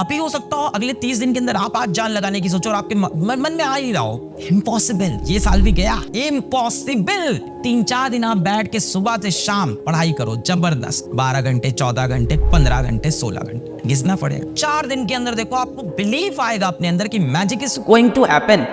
अभी हो सकता हो अगले 30 दिन के अंदर आप आज जान लगाने की सोचो और आपके मन में आ ही रहा हो इम्पॉसिबल, ये साल भी गया, इम्पॉसिबल। 3-4 दिन आप बैठ के सुबह से शाम पढ़ाई करो जबरदस्त, 12 घंटे, 14 घंटे, 15 घंटे, 16 घंटे घिसना पड़ेगा। 4 दिन के अंदर देखो आपको बिलीव आएगा अपने अंदर कि magic is going to happen.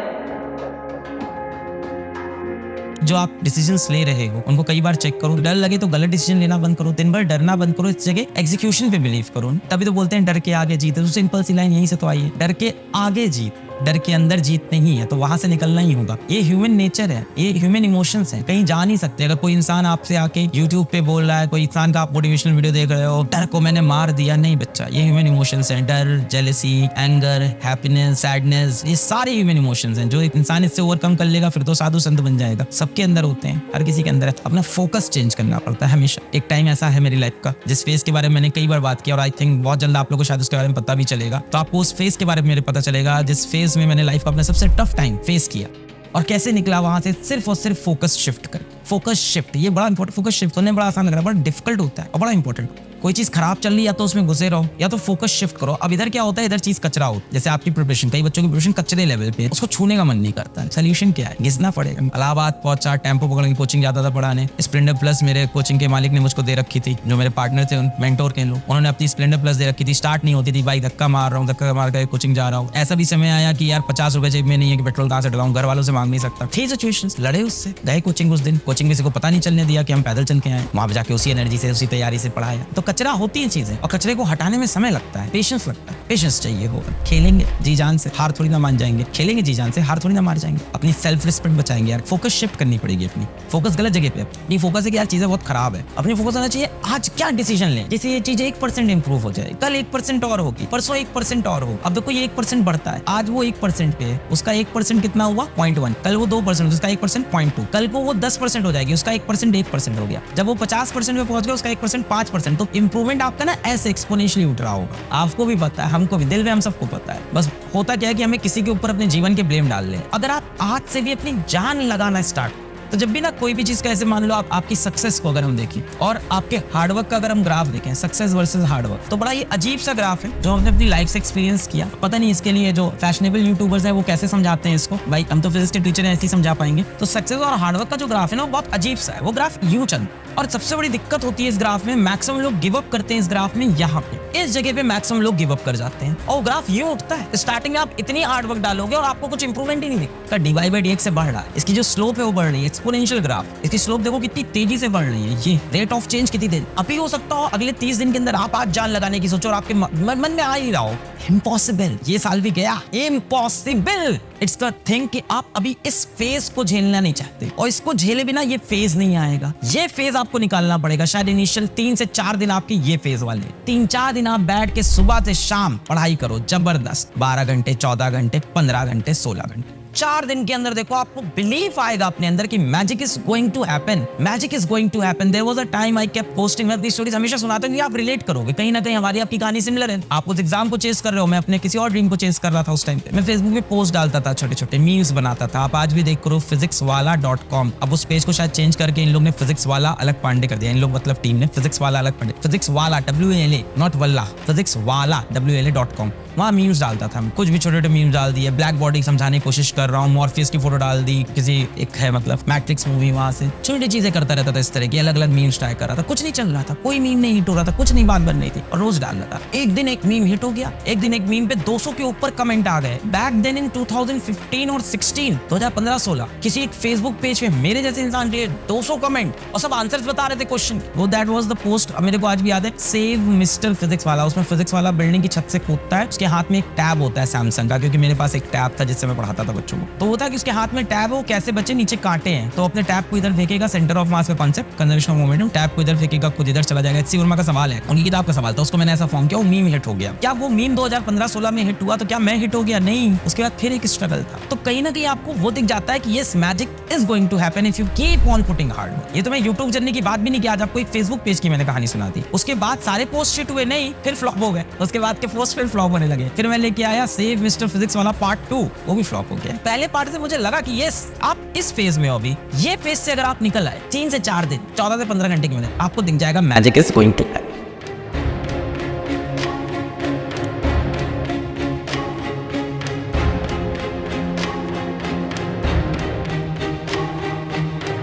जो आप डिसीजंस ले रहे हो उनको कई बार चेक करो, डर लगे तो गलत डिसीजन लेना बंद करो, दिन भर डरना बंद करो, इस जगह एग्जीक्यूशन पे बिलीव करो। तभी तो बोलते हैं डर के आगे जीत है, तो सिंपल सी लाइन यहीं से तो आई है, डर के आगे जीत, डर के अंदर जीत नहीं है, तो वहां से निकलना ही होगा। ये ह्यूमन नेचर है, ये ह्यूमन इमोशंस है, कहीं जा नहीं सकते। अगर कोई इंसान आपसे आके यूट्यूब पे बोल रहा है, कोई इंसान का आप मोटिवेशनल वीडियो देख रहे हो, डर को मैंने मार दिया, नहीं बच्चा, ये ह्यूमन इमोशंस हैं। डर, जेलसी, एंगर, हैप्पीनेस, सैडनेस, ये सारे ह्यूमन इमोशंस हैं। जो एक इंसान इससे ओवरकम कर लेगा फिर तो साधु संत बन जाएगा। सबके अंदर होते हैं, हर किसी के अंदर है। अपना फोकस चेंज करना पड़ता है हमेशा। एक टाइम ऐसा है मेरी लाइफ का जिस फेज के बारे में मैंने कई बार बात किया और आई थिंक बहुत जल्द आप लोगों को शायद उसके बारे में पता भी चलेगा। तो आपको उस फेज के बारे में मेरे पता चलेगा जिस फेज में मैंने लाइफ का अपना सबसे टफ टाइम फेस किया और कैसे निकला वहां से, सिर्फ और सिर्फ फोकस शिफ्ट कर। फोकस शिफ्ट, ये बड़ा इंपॉर्टेंट। फोकस शिफ्ट होने बड़ा आसान लग रहा है, बड़ा डिफिकल्ट होता है और बड़ा इंपॉर्टेंट। कोई चीज खराब चल रही है या तो उसमें घुसे रहो या तो फोकस शिफ्ट करो। अब इधर क्या होता है, इधर चीज कचरा हो, जैसे आपकी प्रिपरेशन, कई बच्चों की प्रिपरेशन कचरे लेवल पे, उसको छूने का मन नहीं करता है। सोल्यूशन क्या है, घिसना पड़ेगा। इलाहाबाद पहुंचा, टेम्पो पकड़ के कोचिंग जाता था पढ़ाने। स्प्लेंडर प्लस मेरे कोचिंग के मालिक ने मुझको दे रखी थी, जो मेरे पार्टनर थे, मेंटोर के लोग, उन्होंने अपनी स्प्लेंडर प्लस दे रखी थी। स्टार्ट नहीं होती थी, भाई धक्का मार रहा हूँ, धक्का मार कर कोचिंग जा रहा हूँ। ऐसा भी समय आया कि यार 50 रुपए जेब में नहीं है कि पेट्रोल कहाँ से डलाऊं, घर वालों से मांग नहीं सकता। थी सिचुएशंस, लड़े उससे, गए कोचिंग। उस दिन कोचिंग किसी को पता नहीं चलने दिया कि हम पैदल चल के आए, वहां पे जाके उसी एनर्जी से, उसी तैयारी से पढ़ाया। तो कचरा होती है चीजें और कचरे को हटाने में समय लगता है, पेशेंस लगता है। पेशेंस चाहिए होगा। खेलेंगे जी जान से, हार थोड़ी ना मान जाएंगे। खेलेंगे जी जान से, हार थोड़ी ना मार जाएंगे। अपनी सेल्फ रिस्पेक्ट बचाएंगे यार। फोकस शिफ्ट करनी पड़ेगी अपनी। फोकस गलत जगह पे, अपनी फोकस है कि यार चीजें बहुत खराब है, अपनी फोकस होना चाहिए आज क्या डिसीजन लें, जैसे ये चीज 1% इंप्रूव हो जाए, कल 1% और होगी, परसों 1% और हो। अब देखो ये 1% बढ़ता है, आज वो 1% पे है, उसका 1% कितना हुआ 0.1, कल वो 2%, उसका 1% 0.2, कल को वो 10% हो जाएगी, उसका 1% 1% हो गया। जब वो 50% पे पहुंच गया, उसका 1% 5%। तो इंप्रूवमेंट आपका ना ऐसे एक्सपोनेंशियली उठ रहा होगा। आपको भी पता है, हमको भी, दिल में हम सबको पता है। बस होता क्या है कि हमें किसी के ऊपर अपने जीवन के ब्लेम डाल लें। अगर आप आज से भी अपनी जान लगाना स्टार्ट, तो जब भी ना कोई भी चीज का, ऐसे मान लो आपकी सक्सेस को अगर हम देखें और आपके हार्डवर्क का अगर हम ग्राफ देखें, सक्सेस वर्सेस हार्डवर्क, तो बड़ा ये अजीब सा ग्राफ है जो हमने अपनी लाइफ से एक्सपीरियंस किया। पता नहीं इसके लिए जो फैशनेबल यूट्यूबर्स है वो कैसे समझाते हैं इसको, भाई हम तो फिजिक्स के टीचर हैं, ऐसे ही समझा पाएंगे। तो सक्सेस और हार्डवर्क का जो ग्राफ है ना वो बहुत अजीब सा है। वो ग्राफ यूं चल, और सबसे बड़ी दिक्कत होती है इस ग्राफ में, मैक्सिमम लोग गिव अप करते हैं इस ग्राफ में। यहाँ पे इस जगह पे मैक्सिमम लोग गिव अप कर जाते हैं और ग्राफ यूं उठता है। स्टार्टिंग में आप इतनी हार्ड वर्क डालोगे और आपको कुछ इंप्रूवमेंट ही नहीं दिखता। dy/dx से बढ़ रहा है, इसकी जो स्लोप है वो बढ़ रही है, एक्सपोनेंशियल ग्राफ। इसकी स्लोप देखो कितनी तेजी से बढ़ रही है, ये रेट ऑफ चेंज कितनी तेज। अभी हो सकता हो अगले 30 दिन के अंदर आप आज जान लगाने की सोचो और आपके मन में आ ही रहा हो इम्पॉसिबल, ये साल भी गया, इम्पॉसिबल। इट्स द थिंग कि आप अभी इस फेज को झेलना नहीं चाहते और इसको झेले बिना ये फेज नहीं आएगा। ये फेज आपको निकालना पड़ेगा। शायद इनिशियल 3 से 4 दिन आपके ये फेज वाले, 3-4 दिन आप बैठ के सुबह से शाम पढ़ाई करो जबरदस्त, 12 घंटे, 14 घंटे, 15 घंटे, 16 घंटे। 4 दिन के अंदर देखो आपको बिलीव आएगा अपने अंदर कि magic is going to happen, magic is going to happen. There was a time I kept posting, मैं अपनी स्टोरीज हमेशा सुनाता हूं, आप रिलेट करोगे कहीं ना कहीं, हमारी आपकी कहानी सिमिलर है। आप उस एग्जाम को चेस कर रहे हो, मैं अपने किसी और ड्रीम को चेस कर रहा था उस टाइम पे। मैं फेसबुक पे पोस्ट डालता था, छोटे छोटे मीम्स बनाता था। आप आज भी देख करो physicswala.com। अब उस पेज को शायद चेंज करके इन लोग ने फिजिक्स वाला अलग पांडे कर दिया। इन लोग मतलब टीम ने फिजिक्स वाला अलग पांडे, फिजिक्स वाला WALA नॉट वल्ला, फिजिक्स वाला WALA.com। वहाँ मीम्स डालता था, कुछ भी छोटे छोटे मीम्स डाल दिए। ब्लैक बॉडी समझाने की कोशिश कर रहा हूँ, मॉर्फियस की फोटो डाल दी, किसी एक है मतलब मैट्रिक्स मूवी, वहां से छोटी चीजें करता रहता था। इस तरह की अलग अलग मीम्स ट्राई कर रहा था। कुछ नहीं चल रहा था, कोई मीम नहीं हिट हो रहा था, कुछ नहीं बात बन रही थी और रोज डाल रहा था। एक दिन एक मीम हिट हो गया, एक दिन एक मीम पे 200 के ऊपर कमेंट आ गए। बैक देन इन 2015 और 16, 2015-16 किसी एक फेसबुक पेज पे मेरे जैसे इंसान के 200 कमेंट और सब आंसर्स बता रहे थे क्वेश्चन। वो दैट वाज द पोस्ट, मेरे को आज भी याद है, सेव मिस्टर फिजिक्स वाला। उसमें फिजिक्स वाला बिल्डिंग की छत से कूदता है, उसके हाथ में एक टैब होता है सैमसंग का, क्योंकि मेरे पास एक टैब था जिससे मैं पढ़ाता था बच्चों को। तो होता है कि उसके हाथ में टैब हो, कैसे बच्चे नीचे कांटे हैं, तो अपने टैब को इधर फेंकेगा, सेंटर ऑफ मास का concept, conservation of momentum, tab को इधर फेंकेगा, खुद इधर चला जाएगा। इसी वर्मा का सवाल है, उनकी किताब का सवाल था, उसको मैंने ऐसा फॉर्म किया, वो मीम हिट हो गया। क्या वो मीम 2015-16 में हिट हुआ तो क्या मैं हिट हो गया? नहीं, उसके बाद फिर एक स्ट्रगल था। तो कहीं ना कहीं आपको वो दिख जाता है कि yes, magic is going to happen if you keep on putting hard work. ये तो मैं यूट्यूब जर्नी की बात भी नहीं किया, आज आपको एक फेसबुक पेज की मैंने कहानी सुना दी। उसके बाद सारे पोस्ट शिट हुए नहीं, फिर फ्लॉप हो गए। उसके बाद के पोस्ट फिर फ्लॉप होने लगे। फिर मैं लेके आया सेव मिस्टर फिजिक्स वाला पार्ट 2, वो भी फ्लॉप हो गया। पहले पार्ट से मुझे लगा कि यस, आप इस फेज में हो अभी। ये फेज से अगर आप निकल आए 3 से 4 दिन, 14 से 15 घंटे के अंदर, आपको दिख जाएगा मैजिक इज गोइंग टू